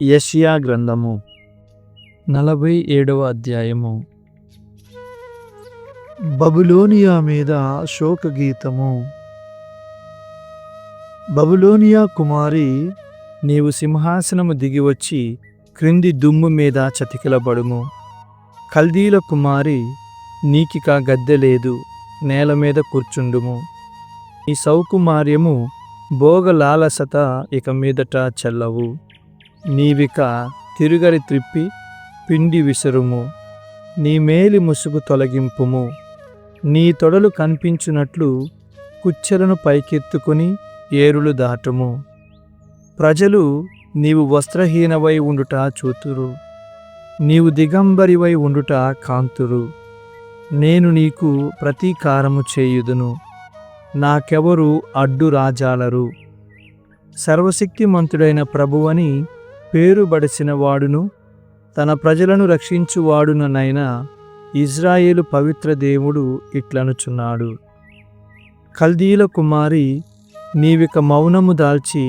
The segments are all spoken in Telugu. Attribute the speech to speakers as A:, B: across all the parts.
A: యెషయా గ్రంథము 47వ అధ్యాయము. బబులోనియా మీద శోకగీతము. బబులోనియా కుమారి, నీవు సింహాసనము దిగివచ్చి క్రింది దుమ్ము మీద చతికిలబడుము. కల్దీల కుమారి, నీకిక గద్దె లేదు, నేల మీద కూర్చుండుము. నీ సౌకుమార్యము భోగలాలసత ఇక మీదట చెల్లవు. నీవిక తిరుగరి త్రిప్పి పిండి విసురుము. నీ మేలి ముసుగు తొలగింపుము. నీ తొడలు కనిపించున్నట్లు కుచ్చెలను పైకెత్తుకుని ఏరులు దాటుము. ప్రజలు నీవు వస్త్రహీనవై ఉండుట చూతురు, నీవు దిగంబరివై ఉండుట కాంతురు. నేను నీకు ప్రతీకారము చేయుదును, నాకెవరు అడ్డు రాజాలరు. సర్వశక్తిమంతుడైన ప్రభువని పేరుబడిసిన వాడును, తన ప్రజలను రక్షించువాడుననైనా ఇజ్రాయేలు పవిత్ర దేవుడు ఇట్లనుచున్నాడు. కల్దీల కుమారి, నీవిక మౌనము దాల్చి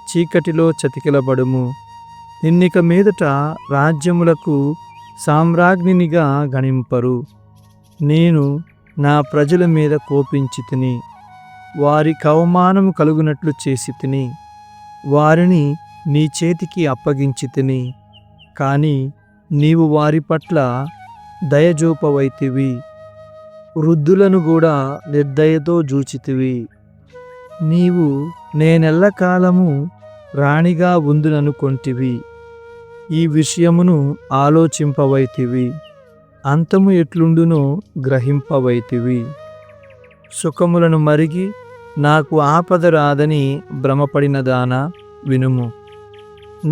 A: చీకటిలో చతికిలబడుము. నిన్నిక మీదట రాజ్యములకు సామ్రాజ్ఞినిగా గణింపరు. నేను నా ప్రజల మీద కోపించితిని, వారికి అవమానము కలుగునట్లు చేసితిని. వారిని నీ చేతికి అప్పగించితిని, కాని నీవు వారి పట్ల దయజూపవైతివి. వృద్ధులను కూడా నిర్దయతో జూచితివి. నీవు నేనెల్లకాలము రాణిగా ఉందుననుకొంటివి. ఈ విషయమును ఆలోచింపవైతివి, అంతము ఎట్లుండునో గ్రహింపవైతివి. సుఖములను మరిగి నాకు ఆపద రాదని భ్రమపడిన దానా, వినుము.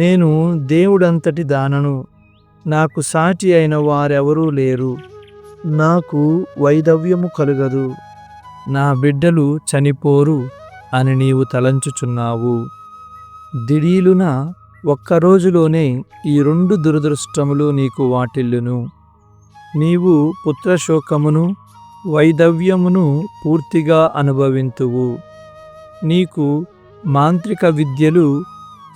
A: నేను దేవుడంతటి దానను, నాకు సాటి అయిన వారెవరూ లేరు. నాకు వైధవ్యము కలుగదు, నా బిడ్డలు చనిపోరు అని నీవు తలంచుచున్నావు. దిడీలున ఒక్కరోజులోనే ఈ 2 దురదృష్టములు నీకు వాటిల్లును. నీవు పుత్రశోకమును వైధవ్యమును పూర్తిగా అనుభవింతువు. నీకు మాంత్రిక విద్యలు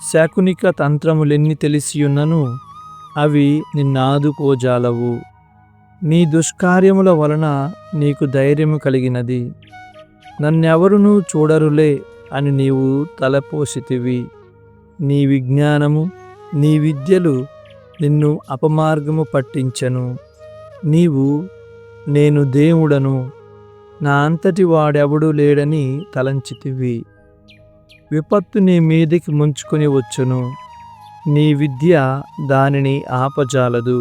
A: శాకునిక తంత్రములెన్ని తెలిసియున్నను అవి నిన్నాదుకోజాలవు. నీ దుష్కార్యముల వలన నీకు ధైర్యము కలిగినది. నన్నెవరునూ చూడరులే అని నీవు తలపోసితివి. నీ విజ్ఞానము నీ విద్యలు నిన్ను అపమార్గము పట్టించెను. నీవు నేను దేవుడను, నా అంతటి వాడెవడూ లేడని తలంచితివి. విపత్తు నీ మీదికి ముంచుకొని వచ్చును, నీ విద్య దానిని ఆపజాలదు.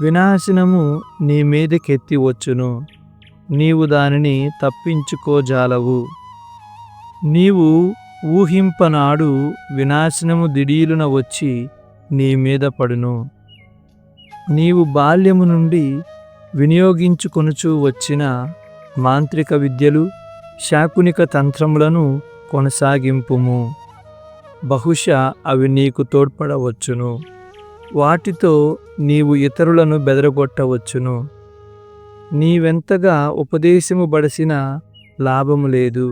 A: వినాశనము నీ మీదకెత్తి వచ్చును, నీవు దానిని తప్పించుకోజాలవు. నీవు ఊహింపనాడు వినాశనము దిడీలున వచ్చి నీ మీద పడును. నీవు బాల్యము నుండి వినియోగించుకొనుచూ వచ్చిన మాంత్రిక విద్యలు శాకునిక తంత్రములను కొనసాగింపుము. బహుశా అవి నీకు తోడ్పడవచ్చును. వాటితో నీవు ఇతరులను బెదరగొట్టవచ్చును. నీవెంతగా ఉపదేశము బడసిన లాభము లేదు.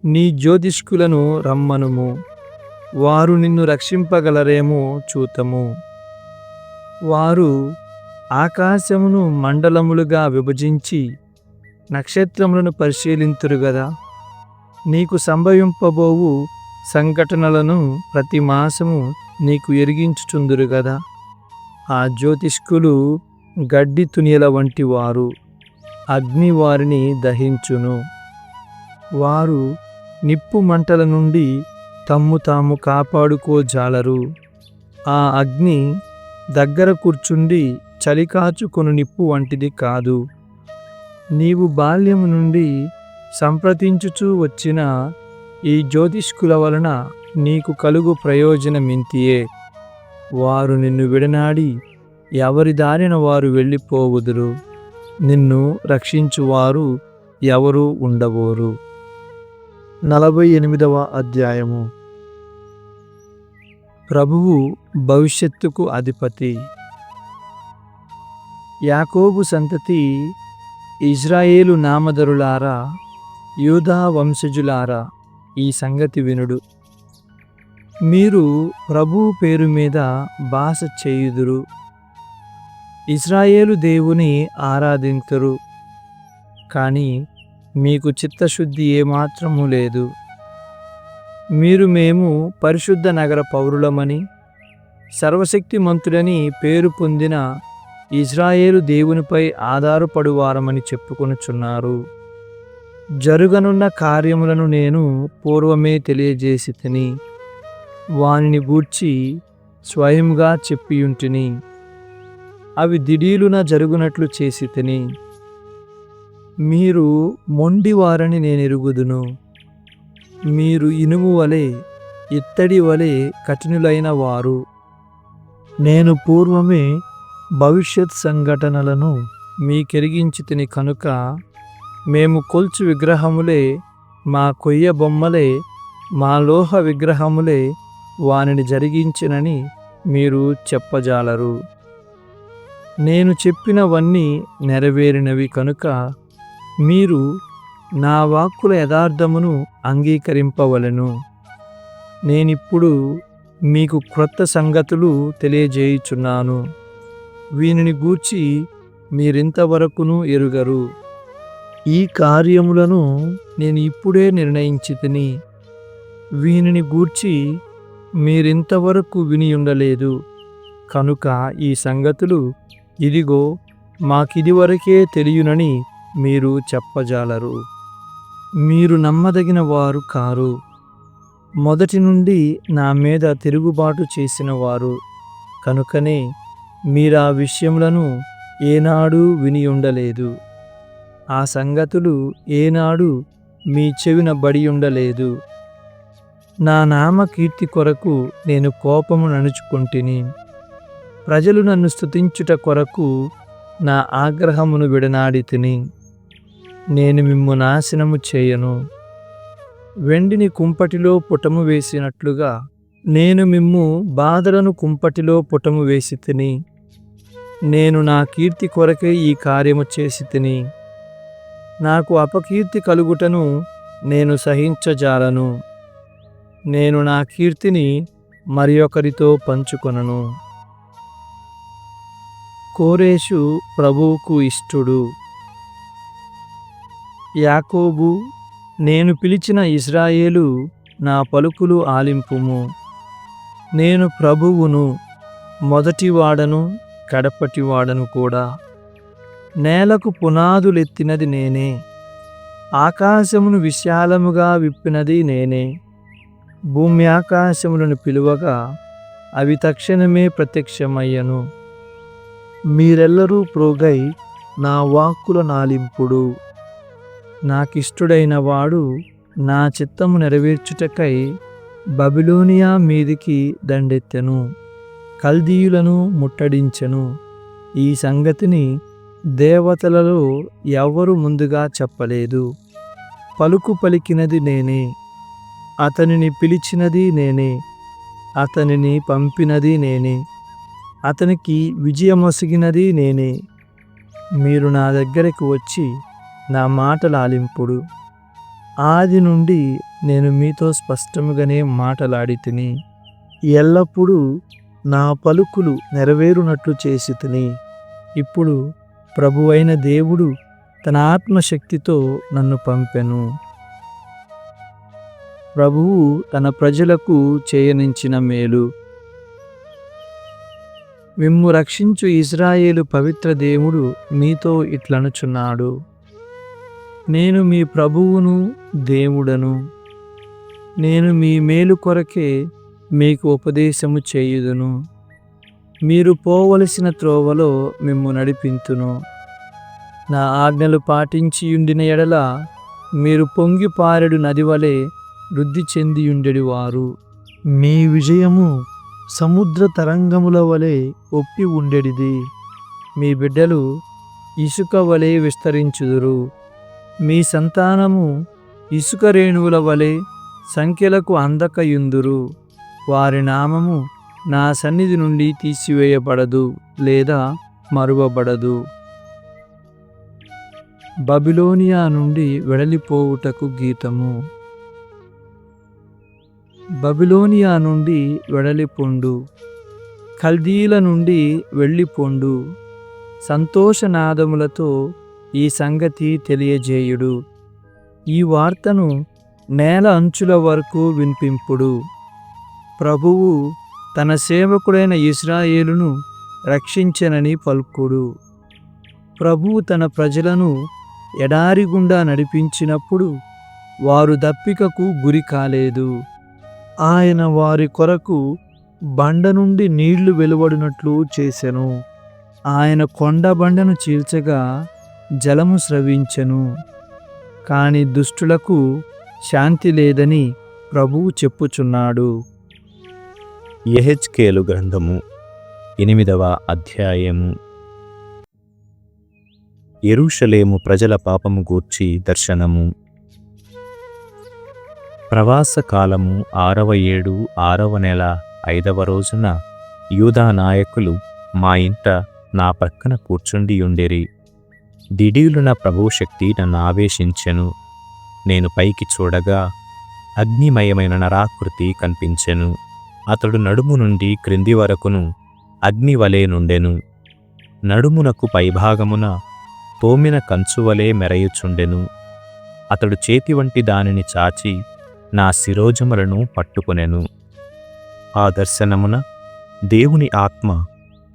A: నీ జ్యోతిష్కులను రమ్మనుము, వారు నిన్ను రక్షింపగలరేమో చూతము. వారు ఆకాశమును మండలములుగా విభజించి నక్షత్రములను పరిశీలింతురు గదా. నీకు సంభవింపబోవు సంఘటనలను ప్రతి మాసము నీకు ఎరిగించుచుందురు గదా. ఆ జ్యోతిష్కులు గడ్డి తునియల వంటి వారు, అగ్ని వారిని దహించును. వారు నిప్పు మంటల నుండి తమ్ము తాము కాపాడుకోజాలరు. ఆ అగ్ని దగ్గర కూర్చుండి చలికాచుకొను నిప్పు వంటిది కాదు. నీవు బాల్యము నుండి సంప్రదించుచూ వచ్చిన ఈ జ్యోతిష్కుల వలన నీకు కలుగు ప్రయోజనమింతియే. వారు నిన్ను విడనాడి ఎవరి దారిన వారు వెళ్ళిపోవుదురు. నిన్ను రక్షించువారు ఎవరూ ఉండబోరు. 48వ అధ్యాయము. ప్రభువు భవిష్యత్తుకు అధిపతి. యాకోబు సంతతి, ఇజ్రాయేలు నామధరులారా, యూదా వంశజులారా, ఈ సంగతి వినుడు. మీరు ప్రభువు పేరు మీద బాస చేయుదురు. ఇశ్రాయేలు దేవుని ఆరాధింతురు. కానీ మీకు చిత్తశుద్ధి ఏమాత్రము లేదు. మేము పరిశుద్ధ నగర పౌరులమని, సర్వశక్తిమంతుడని పేరు పొందిన ఇశ్రాయేలు దేవునిపై ఆధారపడువారమని చెప్పుకొనుచున్నారు. జరుగనున్న కార్యములను నేను పూర్వమే తెలియజేసి తిని, వానిని గూర్చి స్వయంగా చెప్పియుంటిని. అవి దిడీలున జరుగునట్లు చేసి తిని. మీరు మొండివారని నేనెరుగుదును. మీరు ఇనుము వలె, ఇత్తడి వలె కఠినులైన వారు. నేను పూర్వమే భవిష్యత్ సంఘటనలను మీకెరిగించి తిని కనుక, మేము కొల్చు విగ్రహములే, మా కొయ్య బొమ్మలే, మా లోహ విగ్రహములే వానిని జరిగించినని మీరు చెప్పజాలరు. నేను చెప్పినవన్నీ నెరవేరినవి కనుక మీరు నా వాక్కుల యథార్థమును అంగీకరింపవలెను. నేనిప్పుడు మీకు క్రొత్త సంగతులు తెలియజేయుచున్నాను. వీనిని గూర్చి మీరింతవరకును ఎరుగరు. ఈ కార్యములను నేను ఇప్పుడే నిర్ణయించి తిని, వీనిని గూర్చి మీరింతవరకు వినియుండలేదు. కనుక ఈ సంగతులు ఇదిగో మాకిదివరకే తెలియనని మీరు చెప్పజాలరు. మీరు నమ్మదగిన వారు కారు. మొదటి నుండి నా మీద తిరుగుబాటు చేసిన వారు. కనుకనే మీరా విషయములను ఏనాడూ వినియుండలేదు. ఆ సంగతులు ఏనాడు మీ చెవిన బడియుండలేదు. నా నామ కీర్తి కొరకు నేను కోపము నణుచుకొంటిని. ప్రజలు నన్ను స్తుతించుట కొరకు నా ఆగ్రహమును విడనాడి తిని. నేను మిమ్ము నాశనము చేయను. వెండిని కుంపటిలో పుటము వేసినట్లుగా నేను మిమ్ము బాధలను కుంపటిలో పుటము వేసి తిని. నేను నా కీర్తి కొరకే ఈ కార్యము చేసి తిని. నాకు అపకీర్తి కలుగుటను నేను సహించజాలను. నేను నా కీర్తిని మరి ఒకరితో పంచుకొనను. కోరేషు ప్రభువుకు ఇష్టుడు. యాకోబు, నేను పిలిచిన ఇశ్రాయేలు, నా పలుకులు ఆలింపుము. నేను ప్రభువును, మొదటివాడను, కడపటివాడను కూడా. నేలకు పునాదులెత్తినది నేనే. ఆకాశమును విశాలముగా విప్పినది నేనే. భూమి ఆకాశములను పిలువగా అవి తక్షణమే ప్రత్యక్షమయ్యను. మీరెల్లరూ ప్రోగై నా వాక్కుల నాలింపుడు. నాకిష్టుడైన వాడు నా చిత్తము నెరవేర్చుటకై బబిలోనియా మీదికి దండెత్తెను. కల్దీయులను ముట్టడించెను. ఈ సంగతిని దేవతలలో ఎవ్వరు ముందుగా చెప్పలేదు. పలుకు పలికినది నేనే. అతనిని పిలిచినది నేనే. అతనిని పంపినది నేనే. అతనికి విజయమొసగినది నేనే. మీరు నా దగ్గరకు వచ్చి నా మాటలు ఆలింపుడు. ఆది నుండి నేను మీతో స్పష్టముగానే మాటలాడి తిని, ఎల్లప్పుడూ నా పలుకులు నెరవేరునట్లు చేసి తిని. ఇప్పుడు ప్రభువైన దేవుడు తన ఆత్మశక్తితో నన్ను పంపెను. ప్రభువు తన ప్రజలకు చేయనించిన మేలు. మిమ్ము రక్షించు ఇశ్రాయేలు పవిత్ర దేవుడు మీతో ఇట్లనుచున్నాడు. నేను మీ ప్రభువును, దేవుడను. నేను మీ మేలు కొరకే మీకు ఉపదేశము చేయుదును. మీరు పోవలసిన త్రోవలో మిమ్ము నడిపింతును. నా ఆజ్ఞలు పాటించియుండిన ఎడల మీరు పొంగి పారెడు నది వలె వృద్ధి చెందియుండెడివారు. మీ విజయము సముద్ర తరంగముల వలె ఒప్పి ఉండెడిది. మీ బిడ్డలు ఇసుక వలె విస్తరించుదురు. మీ సంతానము ఇసుక రేణువుల వలె సంఖ్యలకు అందకయుందురు. వారి నామము నా సన్నిధి నుండి తీసివేయబడదు లేదా మరువబడదు. బబిలోనియా నుండి వెడలిపోవుటకు గీతము. బబిలోనియా నుండి వెడలిపొండు, కల్దీల నుండి వెళ్ళిపొండు. సంతోషనాదములతో ఈ సంగతి తెలియజేయుడు. ఈ వార్తను నేల అంచుల వరకు వినిపింపుడు. ప్రభువు తన సేవకుడైన ఇశ్రాయేలును రక్షించెనని పలుకుడు. ప్రభువు తన ప్రజలను ఎడారి గుండా నడిపించినప్పుడు వారు దప్పికకు గురి కాలేదు. ఆయన వారి కొరకు బండ నుండి నీళ్లు వెలువడినట్లు చేసెను. ఆయన కొండ బండను చీల్చగా జలము స్రవించెను. కాని దుష్టులకు శాంతి లేదని ప్రభువు చెప్పుచున్నాడు.
B: యెహెజ్కేలు గ్రంథము 8వ అధ్యాయము. యెరూషలేము ప్రజల పాపము గూర్చి దర్శనము. ప్రవాస కాలము 6వ ఏడు 6వ నెల 5వ రోజున యూదా నాయకులు మా ఇంట నా పక్కన కూర్చుండియుండిరి. దిడీలున ప్రభువు శక్తి నన్ను ఆవేశించెను. నేను పైకి చూడగా అగ్నిమయమైన నరాకృతి కనిపించెను. అతడు నడుము నుండి క్రింది వరకును అగ్నివలే నుండెను. నడుమునకు పైభాగమున తోమిన కంచువలే మెరయుచుండెను. అతడు చేతి వంటి దానిని చాచి నా శిరోజములను పట్టుకొనెను. ఆ దర్శనమున దేవుని ఆత్మ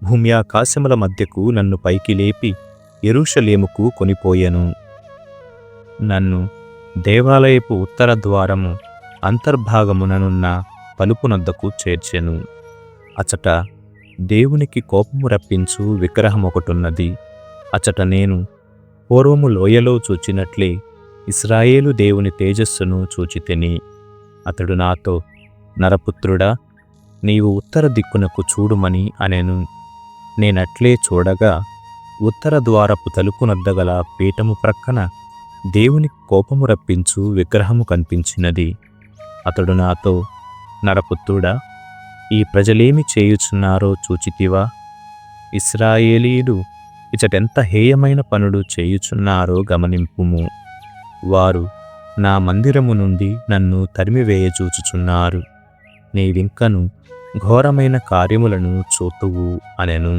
B: భూమ్యాకాశముల మధ్యకు నన్ను పైకి లేపి యెరూషలేముకు కొనిపోయెను. నన్ను దేవాలయపు ఉత్తర ద్వారము అంతర్భాగముననున్న తలుపునొద్దకు చేర్చెను. అచట దేవునికి కోపము రప్పించు విగ్రహమొకటున్నది. అచట నేను పూర్వము లోయలో చూచినట్లే ఇశ్రాయేలు దేవుని తేజస్సును చూచితిని. అతడు నాతో, నరపుత్రుడా, నీవు ఉత్తర దిక్కునకు చూడుమని అనెను. నేనట్లే చూడగా ఉత్తర ద్వారపు తలుపునొద్దగల పీఠము ప్రక్కన దేవునికి కోపము రప్పించు విగ్రహము కనిపించినది. అతడు నాతో, నరపుత్రుడా, ఈ ప్రజలేమి చేయుచున్నారో చూచితివా? ఇశ్రాయేలీయులు ఇచటెంత హేయమైన పనులు చేయుచున్నారో గమనింపుము. వారు నా మందిరము నుండి నన్ను తరిమివేయజూచుచున్నారు. నీవింకను ఘోరమైన కార్యములను చూతువు అనెను.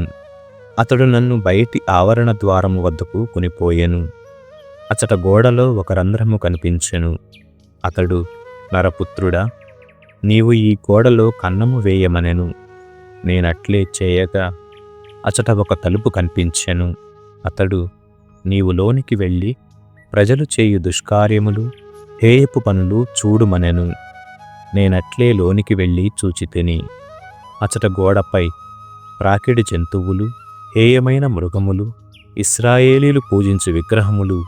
B: అతడు నన్ను బయటి ఆవరణ ద్వారము వద్దకు కొనిపోయెను. అచట గోడలో ఒక రంధ్రము కనిపించెను. అతడు, నరపుత్రుడా, నీవు ఈ గోడలో కన్నము వేయమనెను. నేనట్లే చేయగా అచట ఒక తలుపు కనిపించెను. అతడు, నీవు లోనికి వెళ్ళి ప్రజలు చేయు దుష్కార్యములు, హేయపు పనులు చూడుమనెను. నేనట్లే లోనికి వెళ్ళి చూచితిని. అచట గోడపై ప్రాకిడి జంతువులు, హేయమైన మృగములు, ఇశ్రాయేలీలు పూజించు విగ్రహములు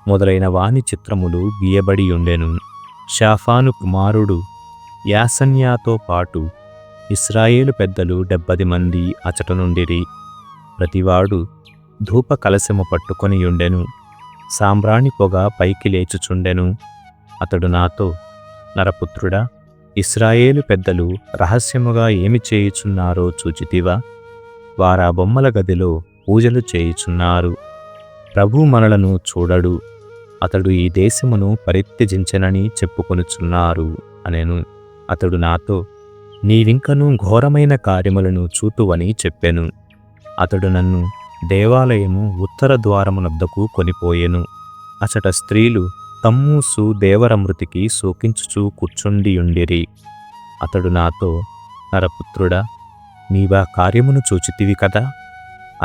B: మొదలైన వాని చిత్రములు గీయబడియుండెను. షాఫాను కుమారుడు యాసన్యాతో పాటు ఇశ్రాయేలు పెద్దలు 70 మంది అచట నుండిరి. ప్రతివాడు ధూప కలశము పట్టుకొనియుండెను. సాంబ్రాణి పొగ పైకి లేచుచుండెను. అతడు నాతో, నరపుత్రుడా, ఇశ్రాయేలు పెద్దలు రహస్యముగా ఏమి చేయుచున్నారో చూచితివా? వారా బొమ్మల గదిలో పూజలు చేయుచున్నారు. ప్రభు మనలను చూడడు, అతడు ఈ దేశమును పరిత్యజించెనని చెప్పుకొనుచున్నారు అనెను. అతడు నాతో, నీవింకనూ ఘోరమైన కార్యములను చూతువని చెప్పెను. అతడు నన్ను దేవాలయము ఉత్తర ద్వారమునొద్దకు కొనిపోయెను. అచట స్త్రీలు తమ్మూసు దేవరమృతికి శోకించుచూ కూర్చుండియుండిరి. అతడు నాతో, నరపుత్రుడా, నీవా కార్యమును చూచితివి కదా?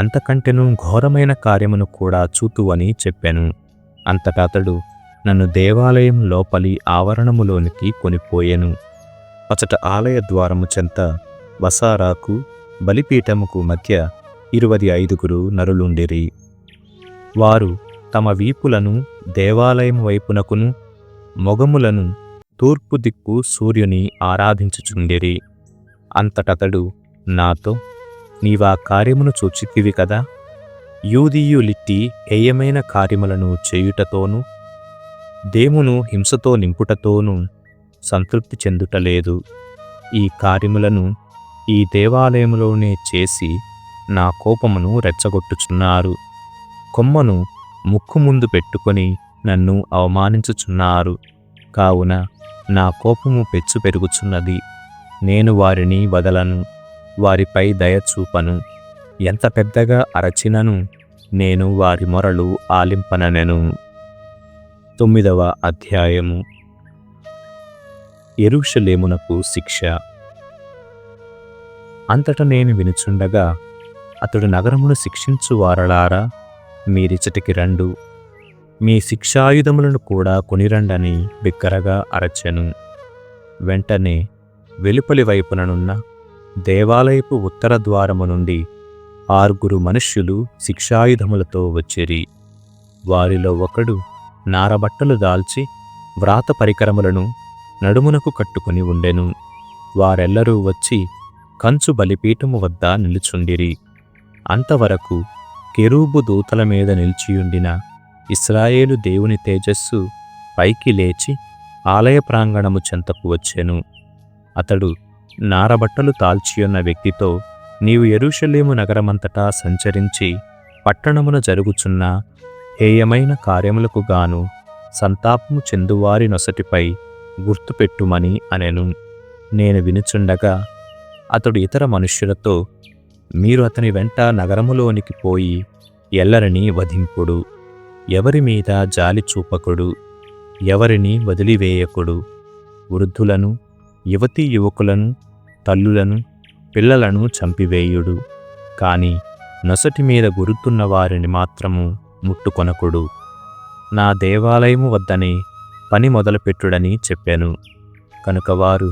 B: అంతకంటెను ఘోరమైన కార్యమును కూడా చూతువని చెప్పెను. అంతటా అతడు నన్ను దేవాలయం లోపలి ఆవరణములోనికి కొనిపోయెను. అచట ఆలయ ద్వారము చెంత వసారాకు బలిపీఠముకు మధ్య 25 నరులుండిరి. వారు తమ వీపులను దేవాలయం వైపునకును మొగములను తూర్పు దిక్కు సూర్యుని ఆరాధించుచుండిరి. అంతటతడు నాతో, నీవా కార్యమును చూచితివి కదా? యూదీయులిట్టి హేయమైన కార్యములను చేయుటతోనూ దేమును హింసతో నింపుటతోనూ సంతృప్తి చెందుటలేదు. ఈ కార్యములను ఈ దేవాలయములోనే చేసి నా కోపమును రెచ్చగొట్టుచున్నారు. కొమ్మను ముక్కు ముందు పెట్టుకొని నన్ను అవమానించుచున్నారు. కావున నా కోపము పెచ్చు పెరుగుచున్నది. నేను వారిని వదలను, వారిపై దయ చూపను. ఎంత పెద్దగా అరచినను నేను వారి మొరలు ఆలింపననెను. 9వ అధ్యాయము. యెరూషలేమునకు శిక్ష. అంతట నేను వినుచుండగా, అతడు నగరమును శిక్షించు వారలారా, మీరిచ్చటికి రండు, మీ శిక్షాయుధములను కూడా కొనిరండని బిగ్గరగా అరచెను. వెంటనే వెలుపలి వైపుననున్న దేవాలయపు ఉత్తర ద్వారము నుండి 6 మనుష్యులు శిక్షాయుధములతో వచ్చిరి. వారిలో ఒకడు నారబట్టలు దాల్చి వ్రాత పరికరములను నడుమునకు కట్టుకుని ఉండెను. వారెల్లరూ వచ్చి కంచు బలిపీఠము వద్ద నిలుచుండిరి. అంతవరకు కెరూబు దూతల మీద నిలిచియుండిన ఇశ్రాయేలు దేవుని తేజస్సు పైకి లేచి ఆలయ ప్రాంగణము చెంతకు వచ్చెను. అతడు నారబట్టలు తాల్చియున్న వ్యక్తితో, నీవు యెరూషలేము నగరమంతటా సంచరించి పట్టణమున జరుగుచున్న హేయమైన కార్యములకు గాను సంతాపము చెందువారి నొసటిపై గుర్తుపెట్టుమని అనెను. నేను వినుచుండగా అతడు ఇతర మనుష్యులతో, మీరు అతని వెంట నగరములోనికి పోయి ఎల్లరినీ వధింపుడు, ఎవరి మీద జాలి చూపకుడు, ఎవరిని వదిలివేయకుడు, వృద్ధులను, యువతీ యువకులను, తల్లులను, పిల్లలను చంపివేయుడు, కాని నొసటి మీద గురుతున్న వారిని మాత్రము ముట్టుకొనకుడు. నా దేవాలయము వద్దనే పని మొదలుపెట్టుడని చెప్పాను. కనుక వారు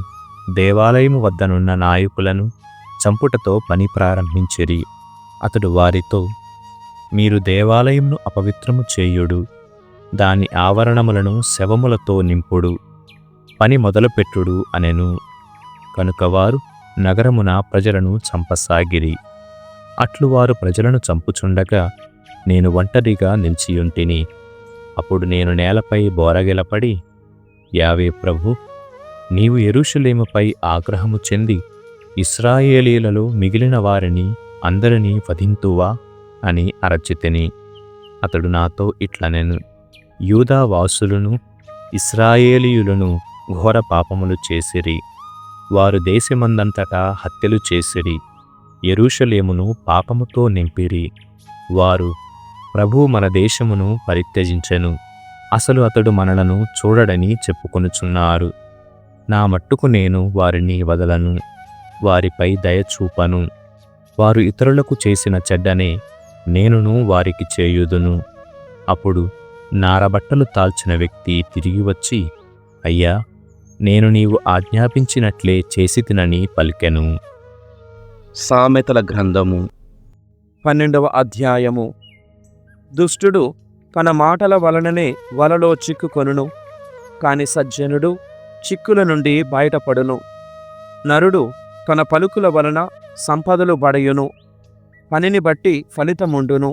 B: దేవాలయము వద్దనున్న నాయకులను చంపుటతో పని ప్రారంభించిరి. అతడు వారితో, మీరు దేవాలయమును అపవిత్రము చేయుడు, దాని ఆవరణములను శవములతో నింపుడు, పని మొదలుపెట్టుడు అనెను. కనుక వారు నగరమున ప్రజలను చంపసాగిరి. అట్లు వారు ప్రజలను చంపుచుండగా నేను ఒంటరిగా నిలిచియుంటిని. అప్పుడు నేను నేలపై బోరగిలపడి, యావే ప్రభు, నీవు యెరూషలేముపై ఆగ్రహము చెంది ఇశ్రాయేలీలలో మిగిలిన వారిని అందరినీ వధింతువా అని అరచితిని. అతడు నాతో ఇట్లనెను, యూదా వాసులను ఇశ్రాయేలీయులను ఘోర పాపములు చేసిరి. వారు దేశమందంతటా హత్యలు చేసిరి, యెరూషలేమును పాపముతో నింపిరి. వారు ప్రభువు మన దేశమును పరిత్యజించెను, అసలు అతడు మనలను చూడడని చెప్పుకొనుచున్నారు. నా మట్టుకు నేను వారిని వదలను, వారిపై దయ చూపను. వారు ఇతరులకు చేసిన చెడ్డనే నేనును వారికి చేయుదును. అప్పుడు నారబట్టలు తాల్చిన వ్యక్తి తిరిగి వచ్చి, అయ్యా, నేను నీవు ఆజ్ఞాపించినట్లే చేసి తినని పలికెను.
C: సామెతల గ్రంథము 12వ అధ్యాయము. దుష్టుడు తన మాటల వలననే వలలో చిక్కుకొనును, కాని సజ్జనుడు చిక్కుల నుండి బయటపడును. నరుడు తన పలుకుల వలన సంపదలు బడయును, పనిని బట్టి ఫలితముండును.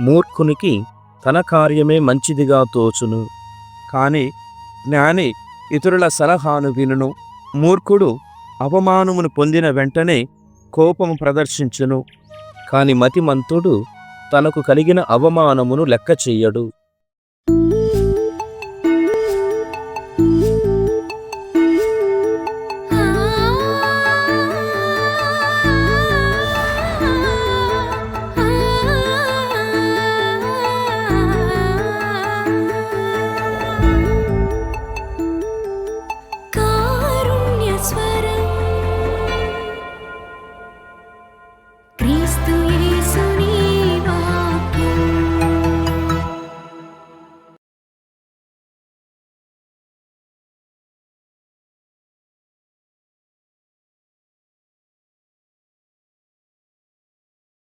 D: మూర్ఖునికి తన కార్యమే మంచిదిగా తోచును,
C: కాని జ్ఞాని ఇతరుల సలహాను వినును. మూర్ఖుడు అవమానమును పొందిన వెంటనే కోపము ప్రదర్శించును,
D: కాని మతిమంతుడు తనకు కలిగిన అవమానమును లెక్క చెయ్యడు.